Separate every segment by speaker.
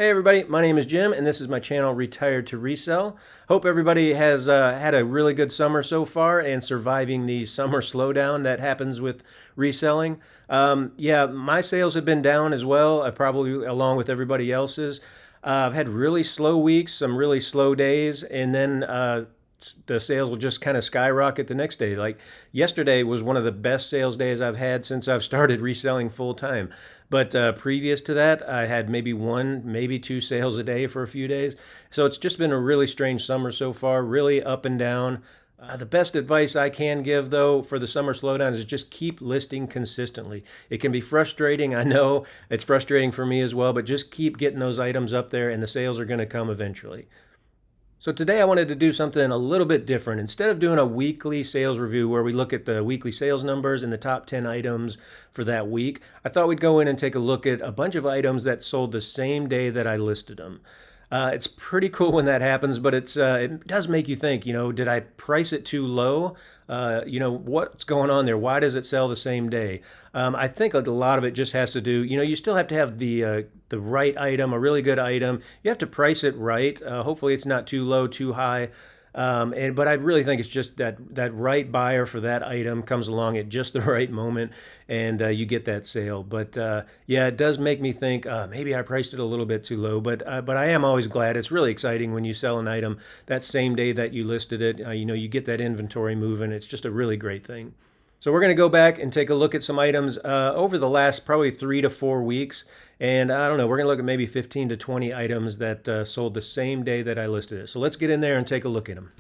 Speaker 1: Hey everybody, my name is Jim and this is my channel Retired to Resell. Hope everybody has had a really good summer so far and surviving the summer slowdown that happens with reselling. Yeah, my sales have been down as well, probably along with everybody else's. I've had really slow weeks, some really slow days, and then the sales will just kind of skyrocket the next day. Like yesterday was one of the best sales days I've had since I've started reselling full time. But previous to that, I had maybe one, maybe two sales a day for a few days. So it's just been a really strange summer so far, really up and down. The best advice I can give, though, for the summer slowdown is just keep listing consistently. It can be frustrating. I know it's frustrating for me as well, but just keep getting those items up there and the sales are going to come eventually. So today I wanted to do something a little bit different. Instead of doing a weekly sales review where we look at the weekly sales numbers and the top 10 items for that week, I thought we'd go in and take a look at a bunch of items that sold the same day that I listed them. It's pretty cool when that happens, but it does make you think, did I price it too low? What's going on there? Why does it sell the same day? I think a lot of it just has to do, you still have to have the right item, a really good item. You have to price it right. Hopefully it's not too low, too high. But I really think it's just that right buyer for that item comes along at just the right moment, and you get that sale. But yeah, it does make me think maybe I priced it a little bit too low. But I am always glad. It's really exciting when you sell an item that same day that you listed it. You get that inventory moving. It's just a really great thing. So we're going to go back and take a look at some items over the last probably 3 to 4 weeks. And I don't know, we're going to look at maybe 15 to 20 items that sold the same day that I listed it. So let's get in there and take a look at them.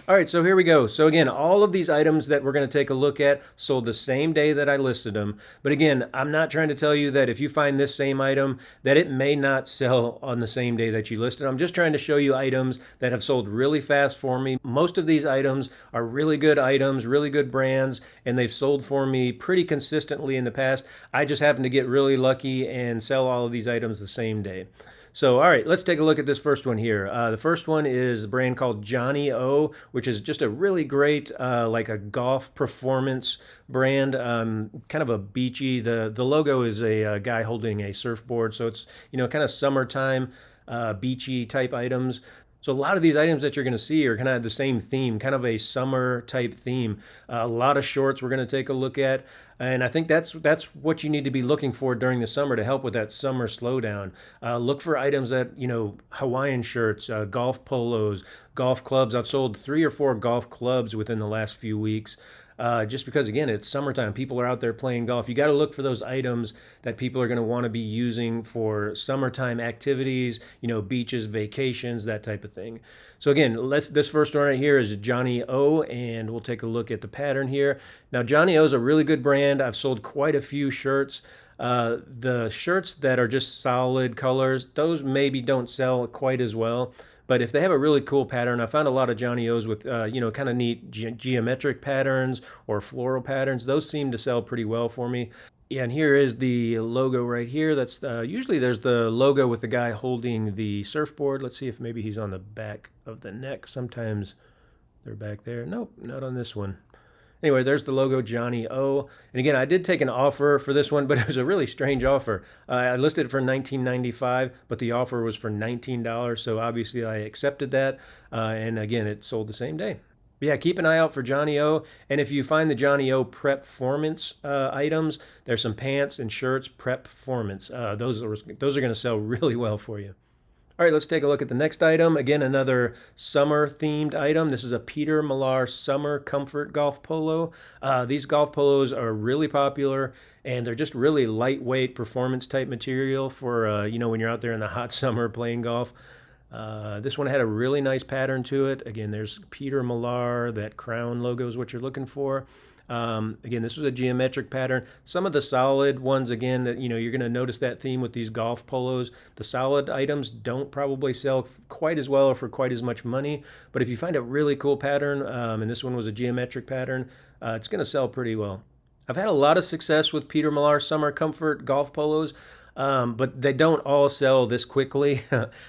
Speaker 1: All right, so here we go. So again, all of these items that we're going to take a look at sold the same day that I listed them. But again, I'm not trying to tell you that if you find this same item, that it may not sell on the same day that you listed. I'm just trying to show you items that have sold really fast for me. Most of these items are really good items, really good brands, and they've sold for me pretty consistently in the past. I just happen to get really lucky and sell all of these items the same day. So, all right, let's take a look at this first one here. The first one is a brand called Johnny O, which is just a really great, like a golf performance brand, kind of a beachy. The logo is a guy holding a surfboard, so it's, kind of summertime, beachy type items. So a lot of these items that you're going to see are kind of the same theme, kind of a summer type theme. A lot of shorts we're going to take a look at. And I think that's what you need to be looking for during the summer to help with that summer slowdown. Look for items that, Hawaiian shirts, golf polos, golf clubs. I've sold 3 or 4 golf clubs within the last few weeks. Just because, again, it's summertime. People are out there playing golf. You got to look for those items that people are going to want to be using for summertime activities, beaches, vacations, that type of thing. So again, this first one right here is Johnny O, and we'll take a look at the pattern here. Now, Johnny O is a really good brand. I've sold quite a few shirts. The shirts that are just solid colors, those maybe don't sell quite as well. But if they have a really cool pattern, I found a lot of Johnny O's with, kind of neat geometric patterns or floral patterns. Those seem to sell pretty well for me. Yeah, and here is the logo right here. That's usually there's the logo with the guy holding the surfboard. Let's see if maybe he's on the back of the neck. Sometimes they're back there. Nope, not on this one. Anyway, there's the logo, Johnny O. And again, I did take an offer for this one, but it was a really strange offer. I listed it for $19.95, but the offer was for $19, so obviously I accepted that. And again, it sold the same day. But yeah, keep an eye out for Johnny O. And if you find the Johnny O Prep-Formance items, there's some pants and shirts, Prep-Formance. Those are going to sell really well for you. All right, let's take a look at the next item. Again, another summer-themed item. This is a Peter Millar Summer Comfort Golf Polo. These golf polos are really popular, and they're just really lightweight performance-type material for, when you're out there in the hot summer playing golf. This one had a really nice pattern to it. Again, there's Peter Millar. That crown logo is what you're looking for. Again, this was a geometric pattern. Some of the solid ones, again, that you're going to notice that theme with these golf polos. The solid items don't probably sell quite as well or for quite as much money. But if you find a really cool pattern, and this one was a geometric pattern, it's going to sell pretty well. I've had a lot of success with Peter Millar Summer Comfort golf polos. but they don't all sell this quickly.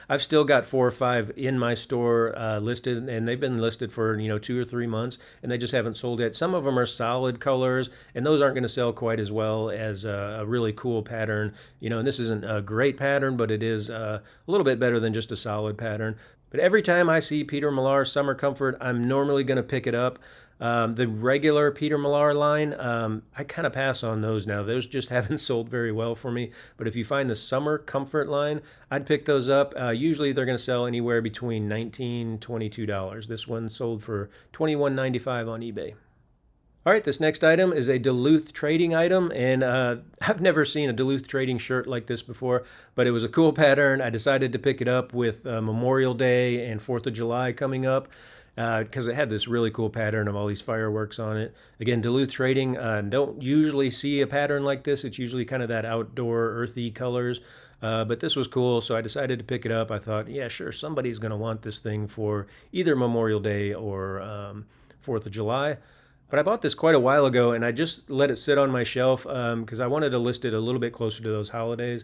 Speaker 1: I've still got 4 or 5 in my store listed, and they've been listed for 2 or 3 months, and they just haven't sold yet. Some of them are solid colors, and those aren't going to sell quite as well as a really cool pattern. And this isn't a great pattern, but it is a little bit better than just a solid pattern. But every time I see Peter Millar Summer Comfort, I'm normally going to pick it up. The regular Peter Millar line, I kind of pass on those now. Those just haven't sold very well for me. But if you find the Summer Comfort line, I'd pick those up. Usually they're going to sell anywhere between $19 and $22. This one sold for $21.95 on eBay. All right, this next item is a Duluth trading item, and I've never seen a Duluth trading shirt like this before, but it was a cool pattern. I decided to pick it up with Memorial Day and 4th of July coming up because it had this really cool pattern of all these fireworks on it. Again, Duluth trading, don't usually see a pattern like this. It's usually kind of that outdoor earthy colors. But this was cool, so I decided to pick it up. I thought, yeah, sure, somebody's going to want this thing for either Memorial Day or 4th of July. But I bought this quite a while ago, and I just let it sit on my shelf because I wanted to list it a little bit closer to those holidays.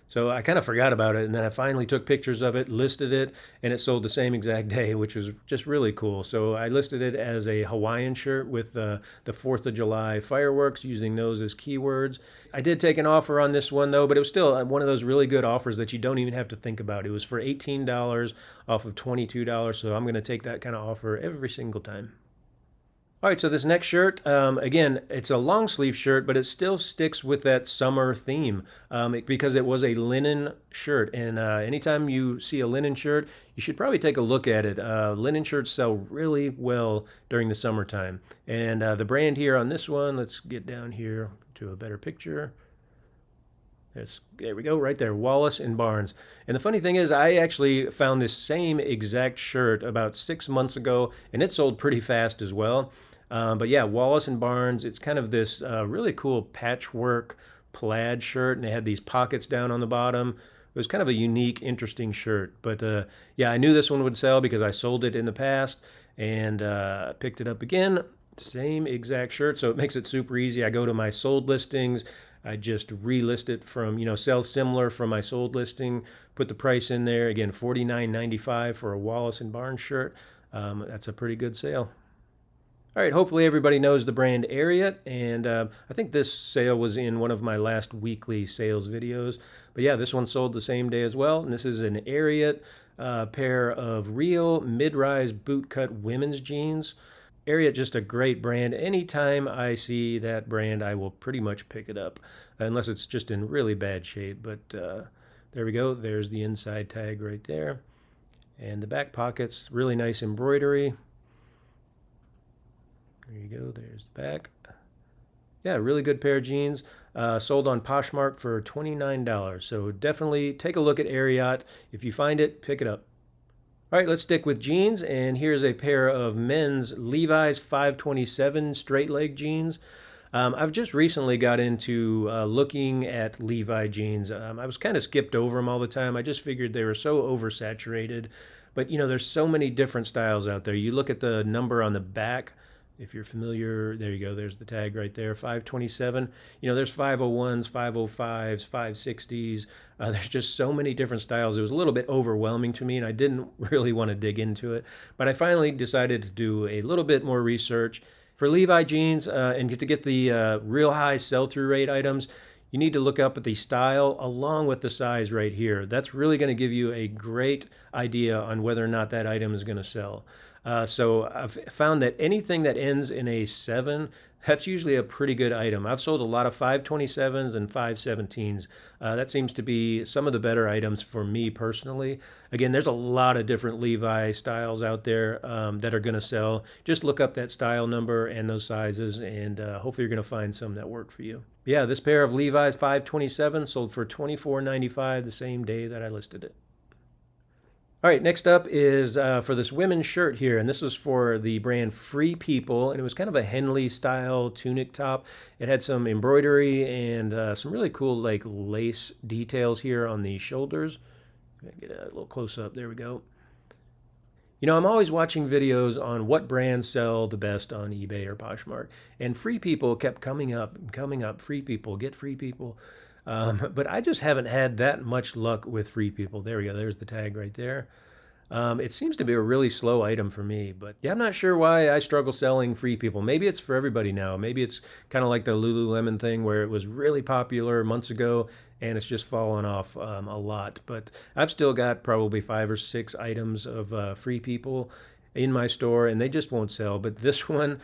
Speaker 1: So I kind of forgot about it, and then I finally took pictures of it, listed it, and it sold the same exact day, which was just really cool. So I listed it as a Hawaiian shirt with the 4th of July fireworks, using those as keywords. I did take an offer on this one, though, but it was still one of those really good offers that you don't even have to think about. It was for $18 off of $22, so I'm going to take that kind of offer every single time. All right, so this next shirt, again, it's a long sleeve shirt, but it still sticks with that summer theme because it was a linen shirt. And anytime you see a linen shirt, you should probably take a look at it. Linen shirts sell really well during the summertime. And the brand here on this one, let's get down here to a better picture. There we go, right there, Wallace and Barnes. And the funny thing is, I actually found this same exact shirt about 6 months ago, and it sold pretty fast as well. But yeah, Wallace and Barnes, it's kind of this really cool patchwork plaid shirt, and they had these pockets down on the bottom. It was kind of a unique, interesting shirt. But yeah, I knew this one would sell because I sold it in the past, and picked it up again. Same exact shirt, so it makes it super easy. I go to my sold listings. I just relist it from, sell similar from my sold listing, put the price in there. Again, $49.95 for a Wallace and Barnes shirt. That's a pretty good sale. All right, hopefully everybody knows the brand Ariat, and I think this sale was in one of my last weekly sales videos. But yeah, this one sold the same day as well, and this is an Ariat pair of real mid-rise bootcut women's jeans. Ariat, just a great brand. Anytime I see that brand, I will pretty much pick it up, unless it's just in really bad shape. But there we go. There's the inside tag right there. And the back pockets, really nice embroidery. There you go. There's the back. Yeah, really good pair of jeans. Sold on Poshmark for $29. So definitely take a look at Ariat. If you find it, pick it up. All right, let's stick with jeans. And here's a pair of men's Levi's 527 straight leg jeans. I've just recently got into looking at Levi jeans. I was kind of skipped over them all the time. I just figured they were so oversaturated. But, there's so many different styles out there. You look at the number on the back. If you're familiar, there you go. There's the tag right there, 527. There's 501s, 505s, 560s. There's just so many different styles. It was a little bit overwhelming to me, and I didn't really want to dig into it. But I finally decided to do a little bit more research. For Levi jeans, and to get the real high sell-through rate items, you need to look up at the style along with the size right here. That's really going to give you a great idea on whether or not that item is going to sell. So I've found that anything that ends in a 7, that's usually a pretty good item. I've sold a lot of 527s and 517s. That seems to be some of the better items for me personally. Again, there's a lot of different Levi styles out there that are going to sell. Just look up that style number and those sizes, and hopefully you're going to find some that work for you. Yeah, this pair of Levi's 527 sold for $24.95 the same day that I listed it. All right, next up is for this women's shirt here, and this was for the brand Free People, and it was kind of a Henley-style tunic top. It had some embroidery and some really cool lace details here on the shoulders. Get a little close-up. There we go. I'm always watching videos on what brands sell the best on eBay or Poshmark, and Free People kept coming up and coming up. Free People, get Free People. But I just haven't had that much luck with Free People. There we go. There's the tag right there. It seems to be a really slow item for me, but yeah, I'm not sure why I struggle selling Free People. Maybe it's for everybody now. Maybe it's kind of like the Lululemon thing where it was really popular months ago and it's just fallen off a lot. But I've still got probably 5 or 6 items of Free People in my store and they just won't sell. But this one,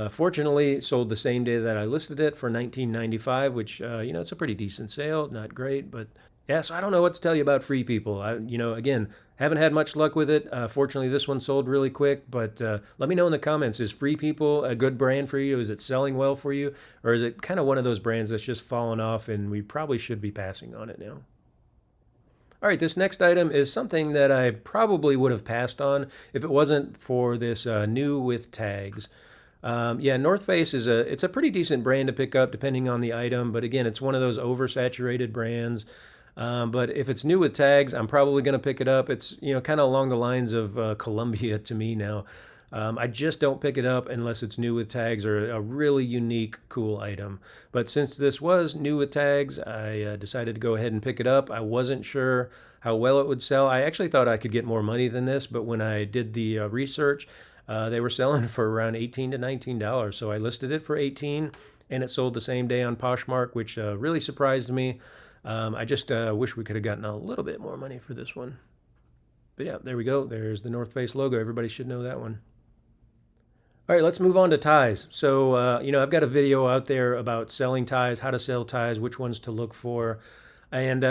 Speaker 1: fortunately, sold the same day that I listed it for $19.95, which, it's a pretty decent sale. Not great, but yeah, so I don't know what to tell you about Free People. Again, haven't had much luck with it. Fortunately, this one sold really quick, but let me know in the comments, is Free People a good brand for you? Is it selling well for you? Or is it kind of one of those brands that's just fallen off and we probably should be passing on it now? All right, this next item is something that I probably would have passed on if it wasn't for this new with tags. Yeah, North Face it's a pretty decent brand to pick up depending on the item, but again, it's one of those oversaturated brands. But if it's new with tags, I'm probably going to pick it up. It's kind of along the lines of Columbia to me now. I just don't pick it up unless it's new with tags or a really unique, cool item. But since this was new with tags, I decided to go ahead and pick it up. I wasn't sure how well it would sell. I actually thought I could get more money than this, but when I did the research, they were selling for around $18 to $19. So I listed it for 18 and it sold the same day on Poshmark, which really surprised me. I just wish we could have gotten a little bit more money for this one. But yeah, there we go. There's the North Face logo. Everybody should know that one. All right, let's move on to ties. So, I've got a video out there about selling ties, how to sell ties, which ones to look for. And,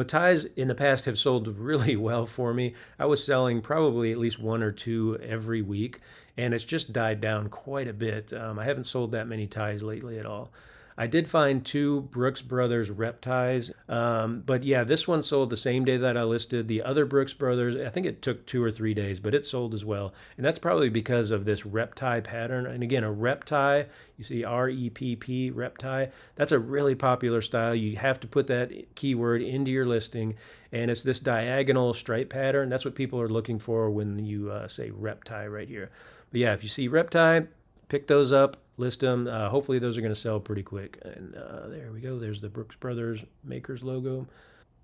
Speaker 1: ties in the past have sold really well for me. I was selling probably at least 1 or 2 every week, and it's just died down quite a bit. I haven't sold that many ties lately at all. I did find 2 Brooks Brothers rep ties, but yeah, this one sold the same day that I listed. The other Brooks Brothers, I think it took 2 or 3 days, but it sold as well. And that's probably because of this rep tie pattern. And again, a rep tie, you see REPP, rep tie, that's a really popular style. You have to put that keyword into your listing, and it's this diagonal stripe pattern. That's what people are looking for when you say rep tie right here. But yeah, if you see rep tie, pick those up, list them. Hopefully those are going to sell pretty quick. And there we go. There's the Brooks Brothers Makers logo.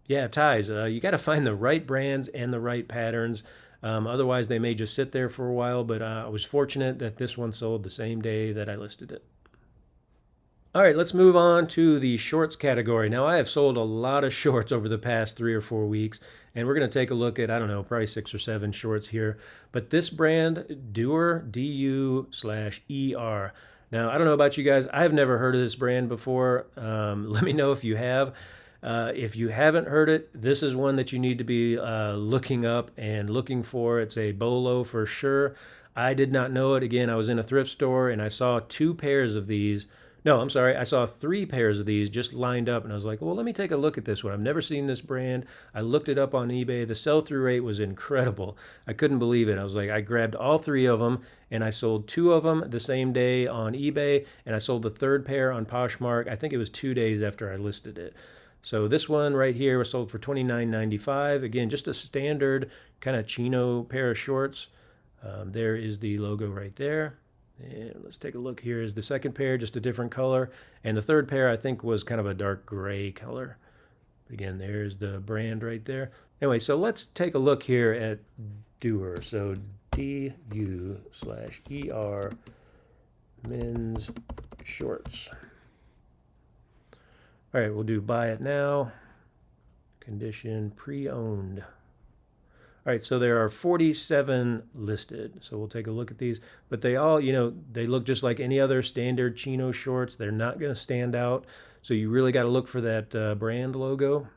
Speaker 1: Yeah, ties. You got to find the right brands and the right patterns. Otherwise, they may just sit there for a while. But I was fortunate that this one sold the same day that I listed it. All right, let's move on to the shorts category. Now, I have sold a lot of shorts over the past 3 or 4 weeks, and we're going to take a look at, I don't know, probably 6 or 7 shorts here. But this brand, Doer, D-U/E-R. Now, I don't know about you guys. I've never heard of this brand before. Let me know if you have. If you haven't heard it, this is one that you need to be looking up and looking for. It's a bolo for sure. I did not know it. Again, I was in a thrift store, and I saw 2 pairs of these. No, I'm sorry. I saw 3 pairs of these just lined up, and I was like, well, let me take a look at this one. I've never seen this brand. I looked it up on eBay. The sell-through rate was incredible. I couldn't believe it. I was like, I grabbed all 3 of them, and I sold 2 of them the same day on eBay, and I sold the 3rd pair on Poshmark. I think it was 2 days after I listed it. So this one right here was sold for $29.95. Again, just a standard kind of chino pair of shorts. There is the logo right there. And let's take a look. Here is the 2nd pair, just a different color. And the 3rd pair, I think, was kind of a dark gray color. Again, there's the brand right there. Anyway, so let's take a look here at Doer. So D-U/E-R men's shorts. All right, we'll do buy it now. Condition pre-owned. All right, so there are 47 listed. So we'll take a look at these. But they all, they look just like any other standard chino shorts. They're not going to stand out. So you really got to look for that brand logo.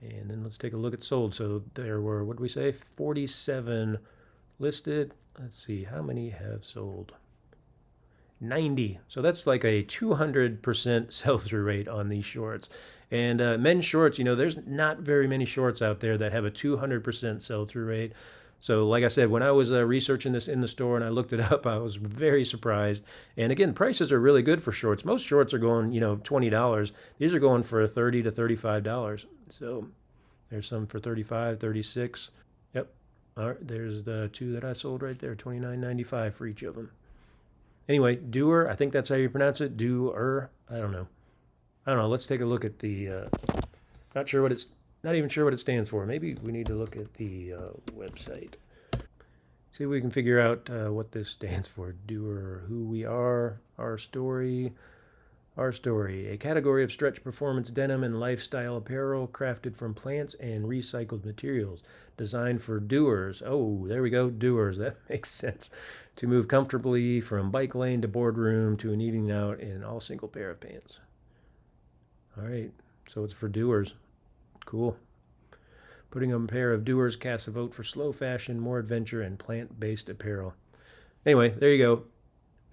Speaker 1: And then let's take a look at sold. So there were, what did we say, 47 listed. Let's see, how many have sold? 90. So that's like a 200% sell-through rate on these shorts. And men's shorts, there's not very many shorts out there that have a 200% sell-through rate. So like I said, when I was researching this in the store and I looked it up, I was very surprised. And again, prices are really good for shorts. Most shorts are going, $20. These are going for $30 to $35. So there's some for $35, $36. Yep. All right, there's the 2 that I sold right there, $29.95 for each of them. Anyway, Doer, I think that's how you pronounce it. Doer, I don't know. I don't know. Let's take a look at the, not sure what it's, not even sure what it stands for. Maybe we need to look at the website. See if we can figure out what this stands for. Doer, who we are, our story. Our story, a category of stretch performance denim and lifestyle apparel crafted from plants and recycled materials, designed for doers. Oh, there we go, doers. That makes sense. To move comfortably from bike lane to boardroom to an evening out in all single pair of pants. All right, so it's for doers. Cool. Putting on a pair of doers casts a vote for slow fashion, more adventure, and plant-based apparel. Anyway, there you go.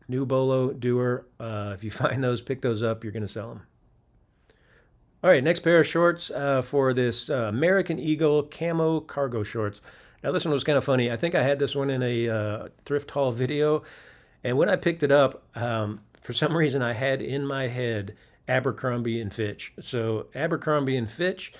Speaker 1: New Bolo Doer. If you find those, pick those up. You're going to sell them. All right, next pair of shorts for this American Eagle camo cargo shorts. Now, this one was kind of funny. I think I had this one in a thrift haul video. And when I picked it up, for some reason, I had in my head Abercrombie and Fitch. So Abercrombie and Fitch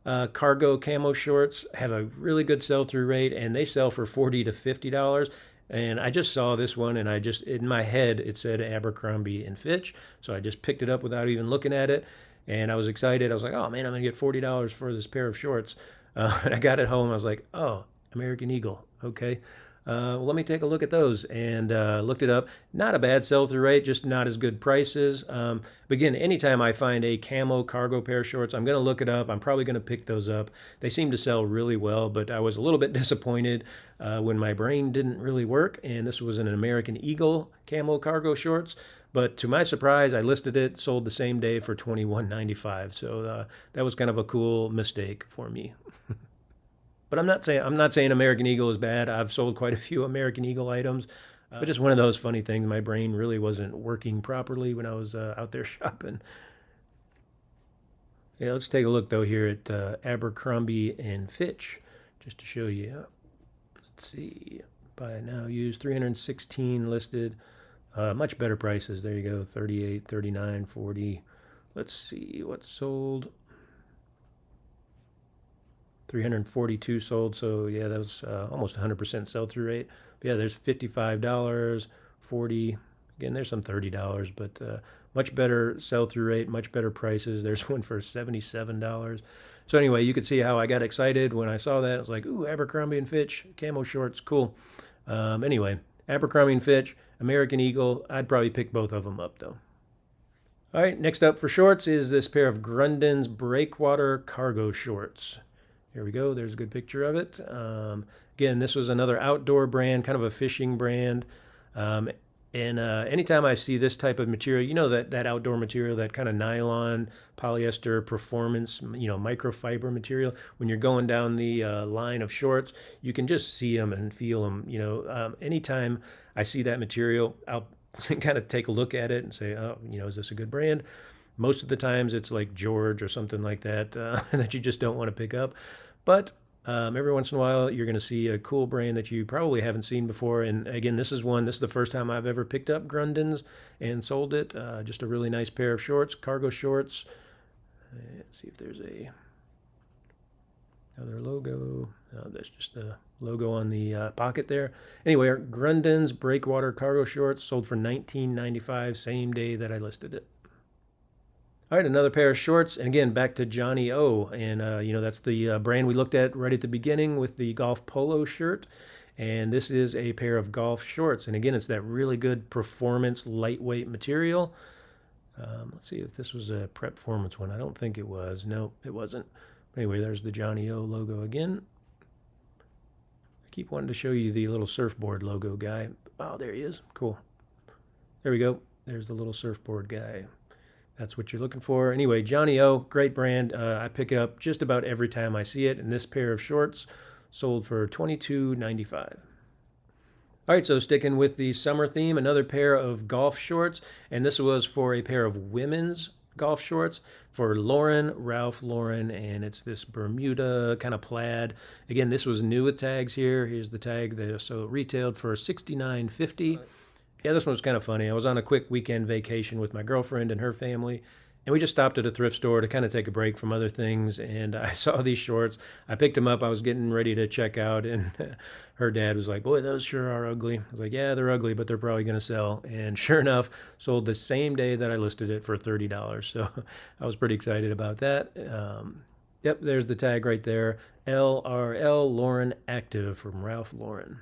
Speaker 1: cargo camo shorts have a really good sell-through rate, and they sell for $40 to $50. And I just saw this one, and I just, in my head, it said Abercrombie and Fitch. So I just picked it up without even looking at it. And I was excited. I was like, oh, man, I'm going to get $40 for this pair of shorts. And I got it home. I was like, oh, American Eagle. Okay. Well, let me take a look at those. And looked it up. Not a bad sell-through rate, just not as good prices. But again, anytime I find a camo cargo pair of shorts, I'm going to look it up. I'm probably going to pick those up. They seem to sell really well, but I was a little bit disappointed when my brain didn't really work. And this was an American Eagle camo cargo shorts. But to my surprise, I listed it, sold the same day for $21.95. So that was kind of a cool mistake for me. But I'm not saying American Eagle is bad. I've sold quite a few American Eagle items, but just one of those funny things. My brain really wasn't working properly when I was out there shopping. Yeah, let's take a look though here at Abercrombie and Fitch, just to show you. Let's see, buy now used 316 listed. Much better prices. There you go, 38, 39, 40. Let's see what's sold. 342 sold, so yeah, that was almost 100% sell-through rate. But yeah, there's $55, 40. Again, there's some $30, but much better sell-through rate, much better prices. There's one for $77. So anyway, you could see how I got excited when I saw that. I was like, ooh, Abercrombie and Fitch, camo shorts, cool. Anyway, Abercrombie and Fitch, American Eagle. I'd probably pick both of them up, though. All right, next up for shorts is this pair of Grundon's Breakwater cargo shorts. Here we go. There's a good picture of it. Again, this was another outdoor brand, kind of a fishing brand. And anytime I see this type of material, you know, that outdoor material, that kind of nylon, polyester, performance, you know, microfiber material, when you're going down the line of shorts, you can just see them and feel them. You know, anytime I see that material, I'll kind of take a look at it and say, oh, you know, is this a good brand? Most of the times it's like George or something like that that you just don't want to pick up. But every once in a while you're going to see a cool brand that you probably haven't seen before. And again, this is the first time I've ever picked up Grundon's and sold it. Just a really nice pair of shorts, cargo shorts. Let's see if there's another logo. That's just the logo on the pocket there. Anyway, Grundon's Breakwater cargo shorts sold for $19.95, same day that I listed it. All right, another pair of shorts, and again, back to Johnny O. And, you know, that's the brand we looked at right at the beginning with the golf polo shirt. And this is a pair of golf shorts. And again, it's that really good performance, lightweight material. Let's see if this was a Prepformance one. I don't think it was. No, it wasn't. Anyway, there's the Johnny O logo again. I keep wanting to show you the little surfboard logo guy. Oh, there he is. Cool. There we go. There's the little surfboard guy. That's what you're looking for. Anyway, Johnny O, great brand. I pick it up just about every time I see it. And this pair of shorts sold for $22.95. All right, so sticking with the summer theme, another pair of golf shorts. And this was for a pair of women's golf shorts for Ralph Lauren. And it's this Bermuda kind of plaid. Again, this was new with tags here. Here's the tag there. So it retailed for $69.50. Yeah, this one was kind of funny. I was on a quick weekend vacation with my girlfriend and her family, And we just stopped at a thrift store to kind of take a break from other things. And I saw these shorts. I picked them up. I was getting ready to check out. And her dad was like, boy, those sure are ugly. I was like, yeah, they're ugly, but they're probably going to sell. And sure enough, sold the same day that I listed it for $30. So I was pretty excited about that. Yep, there's the tag right there. LRL Lauren Active from Ralph Lauren.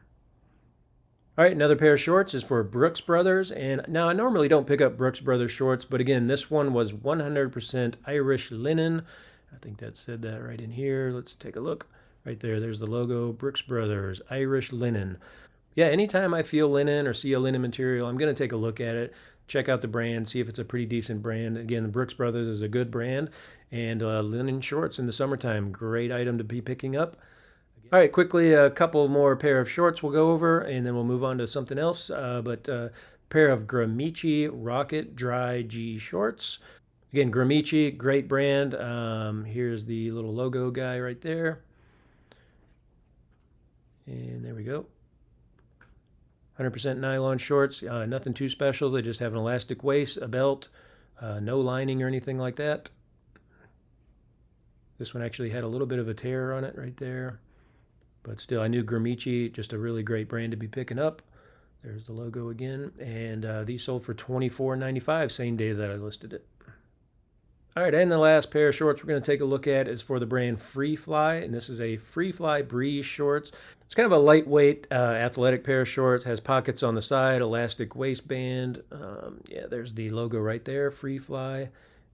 Speaker 1: All right, another pair of shorts is for Brooks Brothers. And now I normally don't pick up Brooks Brothers shorts, but again, this one was 100% Irish linen. I think that said that right in here. Let's take a look. Right there, there's the logo, Brooks Brothers, Irish linen. Yeah, anytime I feel linen or see a linen material, I'm going to take a look at it, check out the brand, see if it's a pretty decent brand. Again, the Brooks Brothers is a good brand. And linen shorts in the summertime, great item to be picking up. All right, quickly, a couple more pair of shorts we'll go over, and then we'll move on to something else. Pair of Gramici Rocket Dry G shorts. Again, Gramici, great brand. Here's the little logo guy right there. And there we go. 100% nylon shorts, nothing too special. They just have an elastic waist, a belt, no lining or anything like that. This one actually had a little bit of a tear on it right there. But still, I knew Gramici, just a really great brand to be picking up. There's the logo again. And these sold for $24.95, same day that I listed it. All right, and the last pair of shorts we're going to take a look at is for the brand FLYP. And this is a FLYP Breeze shorts. It's kind of a lightweight athletic pair of shorts. Has pockets on the side, elastic waistband. Yeah, there's the logo right there, FLYP.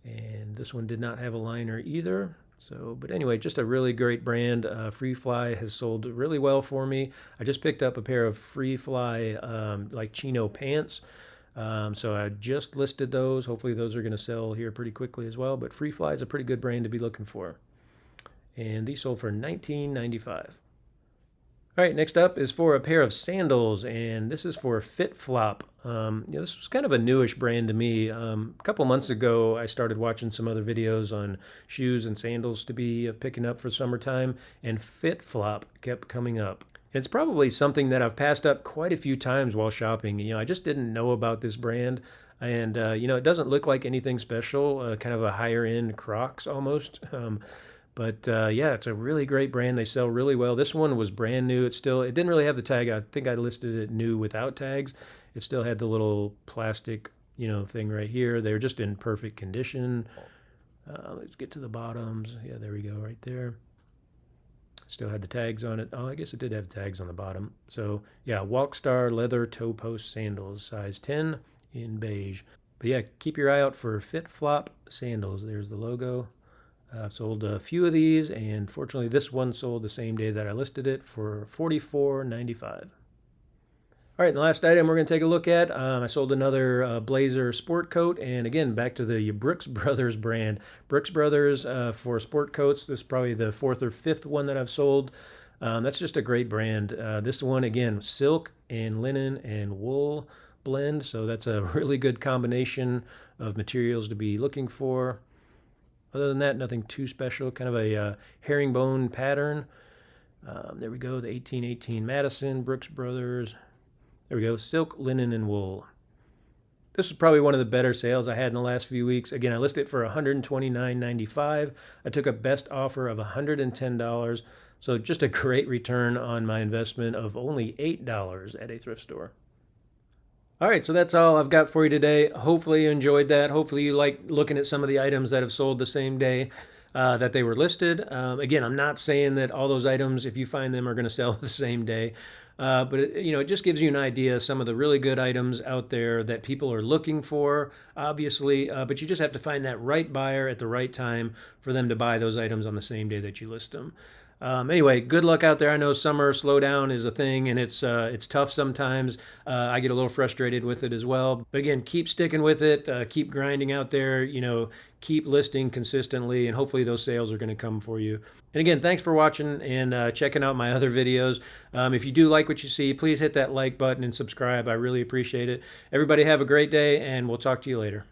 Speaker 1: And this one did not have a liner either. So, but anyway, just a really great brand. FLYP has sold really well for me. I just picked up a pair of FLYP like chino pants. So I just listed those. Hopefully those are going to sell here pretty quickly as well. But FLYP is a pretty good brand to be looking for. And these sold for $19.95. All right, next up is for a pair of sandals, and this is for FitFlop. This was kind of a newish brand to me. A couple months ago, I started watching some other videos on shoes and sandals to be picking up for summertime, and FitFlop kept coming up. It's probably something that I've passed up quite a few times while shopping. I just didn't know about this brand, and it doesn't look like anything special. Kind of a higher end Crocs almost. But yeah, it's a really great brand. They sell really well. This one was brand new. It didn't really have the tag. I think I listed it new without tags. It still had the little plastic, thing right here. They're just in perfect condition. Let's get to the bottoms. Yeah, there we go, right there. Still had the tags on it. Oh, I guess it did have tags on the bottom. So yeah, Walkstar leather toe post sandals, size 10 in beige. But yeah, keep your eye out for FitFlop sandals. There's the logo. I've sold a few of these, and fortunately this one sold the same day that I listed it for $44.95. All right, and the last item we're going to take a look at, I sold another blazer sport coat, and again, back to the Brooks Brothers brand. Brooks Brothers for sport coats. This is probably the fourth or fifth one that I've sold. That's just a great brand. This one, again, silk and linen and wool blend, so that's a really good combination of materials to be looking for. Other than that, nothing too special. Kind of a herringbone pattern. There we go, the 1818 Madison, Brooks Brothers. There we go, silk, linen, and wool. This is probably one of the better sales I had in the last few weeks. Again, I listed it for $129.95. I took a best offer of $110. So just a great return on my investment of only $8 at a thrift store. All right, so that's all I've got for you today. Hopefully you enjoyed that. Hopefully you like looking at some of the items that have sold the same day that they were listed. Again, I'm not saying that all those items, if you find them, are going to sell the same day. But it just gives you an idea of some of the really good items out there that people are looking for, obviously. But you just have to find that right buyer at the right time for them to buy those items on the same day that you list them. Anyway, good luck out there. I know summer slowdown is a thing, and it's tough sometimes. I get a little frustrated with it as well. But again, keep sticking with it. Keep grinding out there. Keep listing consistently, and hopefully those sales are going to come for you. And again, thanks for watching and checking out my other videos. If you do like what you see, please hit that like button and subscribe. I really appreciate it. Everybody have a great day, and we'll talk to you later.